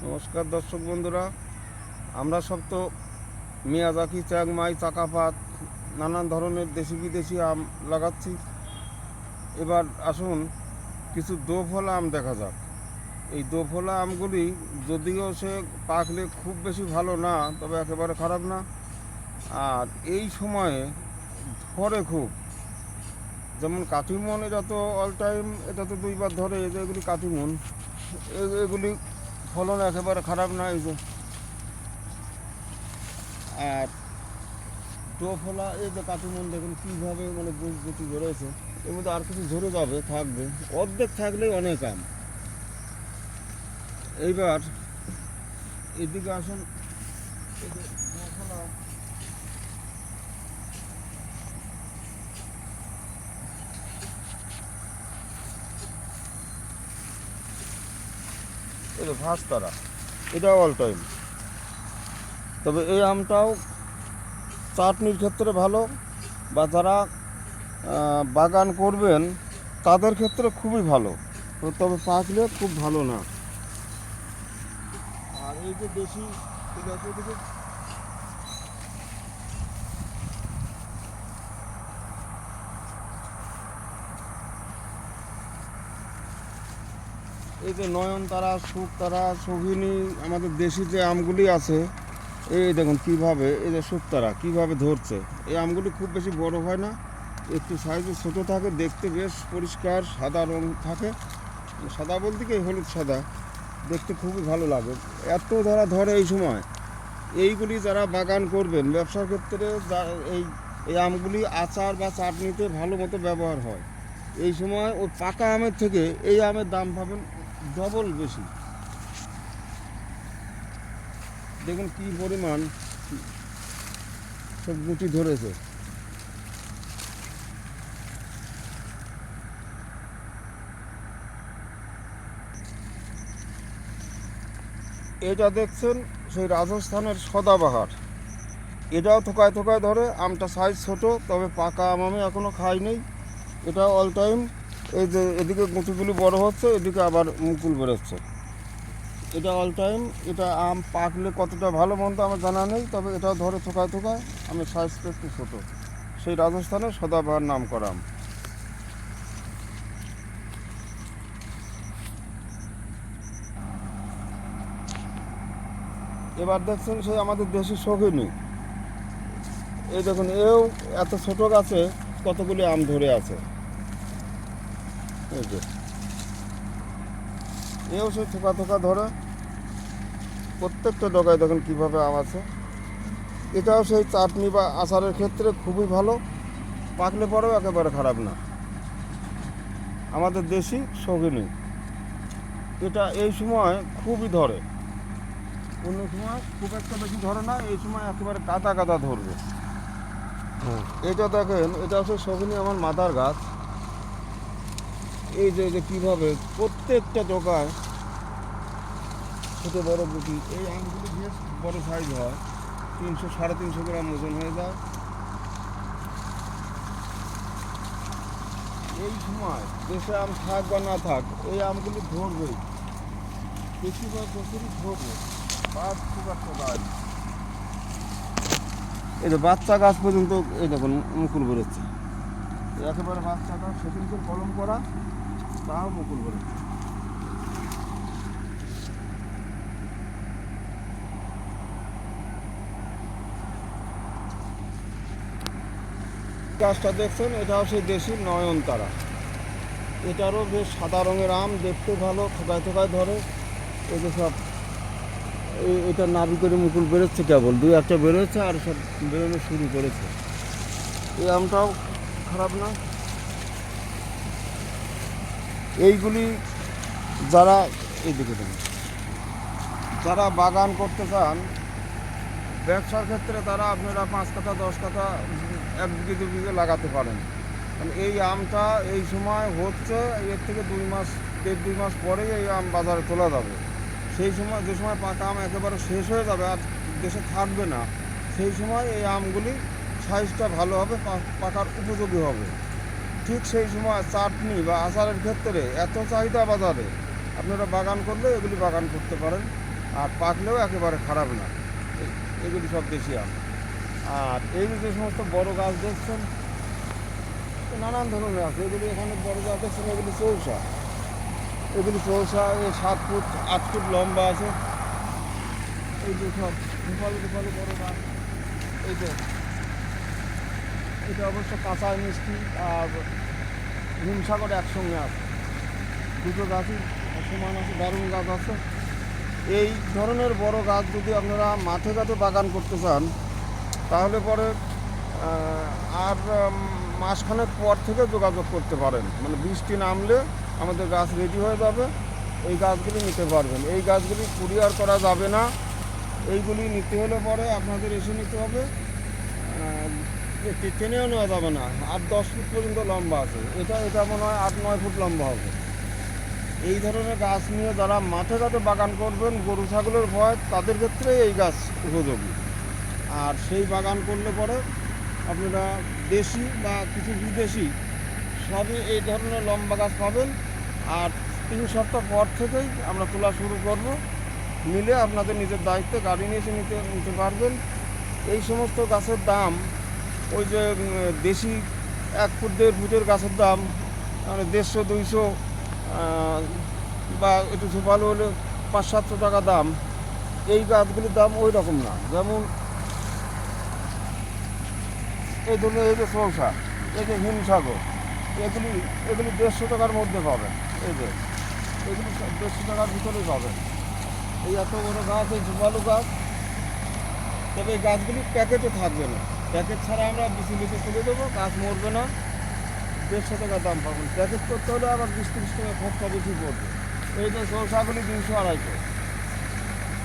নমস্কার দর্শক বন্ধুরা, আমরা সব তো মিয়াজাকি, চ্যাংমাই, চাকাপাত নানান ধরনের দেশি বিদেশি আম লাগাচ্ছি। এবার আসুন কিছু দোফলা আম দেখা যাক। এই দোফলা আমগুলি যদিও সে পাকলে খুব বেশি ভালো না, তবে একেবারে খারাপ না। আর এই সময়ে ধরে খুব, যেমন কাটিমন, এটা তো অল টাইম, এটা তো দুইবার ধরে, এই যে এগুলি কাটিমন, এগুলি ফলন একেবারে খারাপ না। এই যে আর দোফলা, এই যে কাটিমন দেখুন কীভাবে মানে গুটি ধরেছে। এর মধ্যে আর কিছু ঝরে যাবে, থাকবে অর্ধেক থাকলেই অনেক আম। এইবার এদিকে আসুন, এই যে দোফলা, এই যে ভাস্তারা, এটাও অল টাইম। তবে এই আমটাও চাটনির ক্ষেত্রে ভালো, বা যারা বাগান করবেন তাদের ক্ষেত্রে খুবই ভালো, তবে পাকলে খুব ভালো না। আর এই যে দেশি, এটা হচ্ছে এই যে নয়নতারা, শুকতারা, সঘিনী, আমাদের দেশি যে আমগুলি আছে, এই দেখুন কীভাবে, এই যে শুকতারা কীভাবে ধরছে। এই আমগুলি খুব বেশি বড় হয় না, একটু সাইজে ছোটো থাকে, দেখতে বেশ পরিষ্কার সাদা রং থাকে। সাদা বলতে কি হলুদ সাদা, দেখতে খুবই ভালো লাগে। এত ধরে এই সময়। এইগুলি যারা বাগান করবেন ব্যবসার ক্ষেত্রে, এই এই আমগুলি আচার বা চাটনিতে ভালো মতো ব্যবহার হয়। এই সময় ওই পাকা আমের থেকে এই আমের দাম পাবেন ডবল বেশি। দেখুন কি পরিমাণ সব গুটি ধরেছে। এটা দেখছেন সেই রাজস্থানের সদাবাহার, এটাও থোকায় থোকায় ধরে। আমটা সাইজ ছোট, তবে পাকা আম আমি এখনও খাই নেই। এটা অল টাইম। এই যে এদিকে গুটিগুলি বড় হচ্ছে, এদিকে আবার মুকুল বেরোচ্ছে। এটা অল টাইম। এটা আম পাকলে কতটা ভালো মন্দ আমার জানা নেই, তবে এটাও ধরে থোকায় থোকায়। আমের সাইজটা একটু ছোটো, সেই রাজস্থানের সদাবাহার নাম করা আম। এবার দেখছেন সেই আমাদের দেশি সঘিনী, এই দেখুন এও এত ছোট গাছে কতগুলি আম ধরে আছে। এই যে এও সেই থোকা থোকা ধরে, প্রত্যেকটা ডগায় দেখুন কীভাবে আম আছে। এটাও সেই চাটনি বা আচারের ক্ষেত্রে খুবই ভালো, পাকলে পরেও একেবারে খারাপ না। আমাদের দেশি সঘিনী, এটা এই সময় খুবই ধরে। অন্য সময় খুব একটা বেশি ধরে না, এই সময় একেবারে কাদা কাদা ধরবে। এটা দেখেন, এটা হচ্ছে সঘিনী আমার মাথার গাছ। এই যে কীভাবে প্রত্যেকটা ডগায় ছোটো বড় গুটি। এই আমগুলি বেশ বড় সাইজ হয়, 300-350 গ্রাম ওজন হয়ে যায়। এই সময় দেশে আম থাক বা না থাক, এই আমগুলি ধরবেই, বেশিরভাগ বছরই ধরবে। বাদ খুব একটা গাছ, এই যে বাচ্চা গাছ পর্যন্ত এই দেখুন মুকুল বেরোচ্ছে। একেবারে বাচ্চা গাছ, সেদিনকে কলম করা, তাও মুকুল বেরোচ্ছে। গাছটা দেখছেন, এটাও সেই দেশি নয়নতারা। এটারও বেশ সাদা রঙের আম, দেখতে ভালো, থোকায় থোকায় ধরে। এই যে সব এটা নাভি করে মুকুল বেরোচ্ছে, কেবল 2-1টা বেরোচ্ছে, আর সব বেরোনো শুরু করেছে। এই আমটাও খারাপ না। এইগুলি যারা, এইদিকে দেখুন, যারা বাগান করতে চান ব্যবসার ক্ষেত্রে, তারা আপনারা 5 কাঠা 10 কাঠা 1 বিঘে 2 বিঘে লাগাতে পারেন। কারণ এই আমটা এই সময় হচ্ছে, এর থেকে 2 মাস 1.5-2 মাস পরেই এই আম বাজারে তোলা যাবে। সেই সময়, যে সময় পাকা আম একেবারে শেষ হয়ে যাবে আর দেশে থাকবে না, সেই সময় এই আমগুলি সাইজটা ভালো হবে, পাকার উপযোগী হবে। ঠিক সেই সময় চাটনি বা আচারের ক্ষেত্রে এত চাহিদা বাজারে, আপনারা বাগান করলে এগুলি বাগান করতে পারেন। আর পাকলেও একেবারে খারাপ না। এগুলি সব দেশি আম। আর এই যে সমস্ত বড় গাছ দেখছেন, নানান ধরনের আছে। এগুলি এখানে বড় গাছ দেখছেন, এগুলি চৌসা। এগুলি চৌসা, এই 7 ফুট 8 ফুট লম্বা আছে। এই যে সব দুপালো দুপালো বড় গাছ। এই যে এটা অবশ্য কাঁচা মিষ্টি আর হিমসাগর একসঙ্গে আছে, দুটো গাছই সমান আছে, দারুণ গাছ আছে। এই ধরনের বড় গাছ যদি আপনারা মাঠে ঘাটে বাগান করতে চান, তাহলে পরে আর মাসখানেক পর থেকে যোগাযোগ করতে পারেন। মানে বৃষ্টি নামলে আমাদের গাছ রেডি হয়ে যাবে, এই গাছগুলি নিতে পারবেন। এই গাছগুলি কুরিয়ার করা যাবে না, এইগুলি নিতে হলে পরে আপনাদের এসে নিতে হবে। টেনেও নেওয়া যাবে না, 8-10 ফুট পর্যন্ত লম্বা আছে। এটা মনে হয় 8-9 ফুট লম্বা হবে। এই ধরনের গাছ নিয়ে যারা মাঠে ঘাটে বাগান করবেন, গরু ছাগলের ভয়, তাদের ক্ষেত্রে এই গাছ উপযোগী। আর সেই বাগান করলে পরে আপনারা দেশি বা কিছু বিদেশি সবই এই ধরনের লম্বা গাছ পাবেন। আর 3 সপ্তাহ পর থেকেই আমরা তোলা শুরু করব। নিলে আপনাদের নিজের দায়িত্বে গাড়ি নিয়ে এসে নিতে পারবেন। এই সমস্ত গাছের দাম, ওই যে দেশি 1 ফুট 1.5 ফুটের গাছের দাম মানে 150-200, বা একটু ভালো হলে 500-700 টাকা দাম। এই গাছগুলির দাম ওই রকম না। যেমন এই ধরনের এই যে সৌসা, এই যে হিমসাগর, এগুলি 150 টাকার মধ্যে পাবেন। এই যে এগুলি 150 টাকার ভিতরেই পাবেন। এই এত বড় গাছ, এই ঝুপালু গাছ। তবে এই গাছগুলি প্যাকেটে থাকবে না, প্যাকেট ছাড়া আমরা বিচুলিতে তুলে দেবো, গাছ মরবে না। 150 টাকা দাম পাবেন। প্যাকেট করতে হলে আবার 20-30 টাকা খরচা বেশি পড়বে। এই যে সৌসাগুলি 200-250।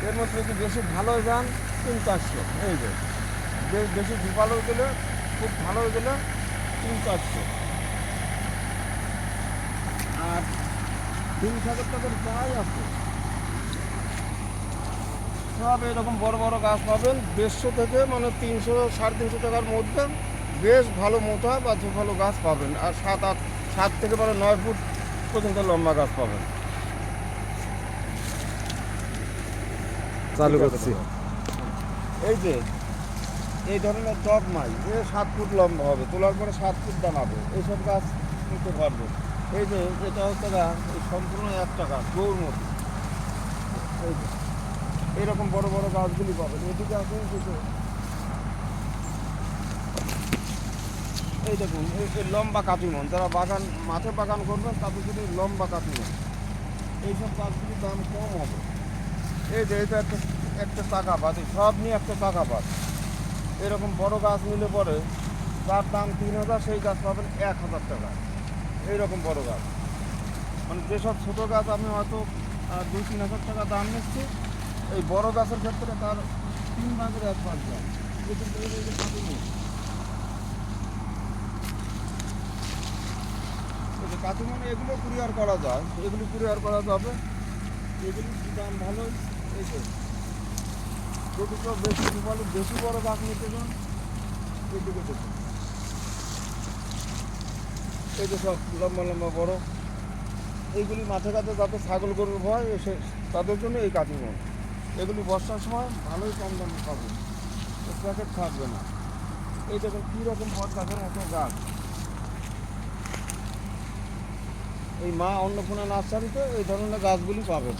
এর মধ্যে যদি বেশি ভালো যান 300-400। এই যে বেশি ঝুপালো গেলে, খুব ভালো গেলে 300-400। আর 3,000 টাকার প্রায় আছে। সব এরকম বড় বড় গাছ পাবেন 150 থেকে মানে 300-350 টাকার মধ্যে বেশ ভালো মোটা বা ঝোপালো গাছ পাবেন। আর 7 থেকে 9 ফুট পর্যন্ত লম্বা গাছ পাবেন। চালু করছি। এই যে এই ধরনের চকমাই, 7 ফুট লম্বা হবে, তোলার পরে 7 ফুট দাঁড়াবে। এইসব গাছ নিতে পারবেন। এই যে এটা হচ্ছে গাছ, এই সম্পূর্ণ একটা গাছ গৌর মতো। এই যে এইরকম বড় বড় গাছগুলি পাবেন। এদিকে আছে এই দেখুন, এই লম্বা কাটিমন, যারা মাঠে বাগান করবেন তাদের জন্য লম্বা কাটিমন। এইসব গাছগুলির দাম কম হবে। এই যে এটা একটা টাকা পাত, সব নিয়ে একটা টাকা পাত। এরকম বড় গাছ নিলে পরে যার দাম 3,000, সেই গাছ পাবেন 1,000 টাকা। এইরকম বড় গাছ, মানে যেসব ছোটো গাছ আমি হয়তো 2-3 হাজার টাকা দাম নিচ্ছি, এই বড় গাছের ক্ষেত্রে তার 3 ভাগের 1 ভাগ দাম। কাটিমনে এগুলো কুরিয়ার করা যায়, এগুলি কুরিয়ার করা যাবে। এগুলি দাম ভালোই। এই যে যদি কেউ বেশি বড় গাছ নিতে চান, এদিকে দেখুন, এই যে সব লম্বা লম্বা বড়। এইগুলি মাঠে ঘাটে যাতে ছাগল গরুর ভয় এসে, তাদের জন্য এই কাটিমন। এগুলি বর্ষার সময় ভালোই কম দামে পাবেন, প্যাকেট থাকবে না। এই দেখুন কীরকম বট গাছের মতো গাছ। এই মা অন্নপূর্ণা নার্সারিতে এই ধরনের গাছগুলি পাবেন।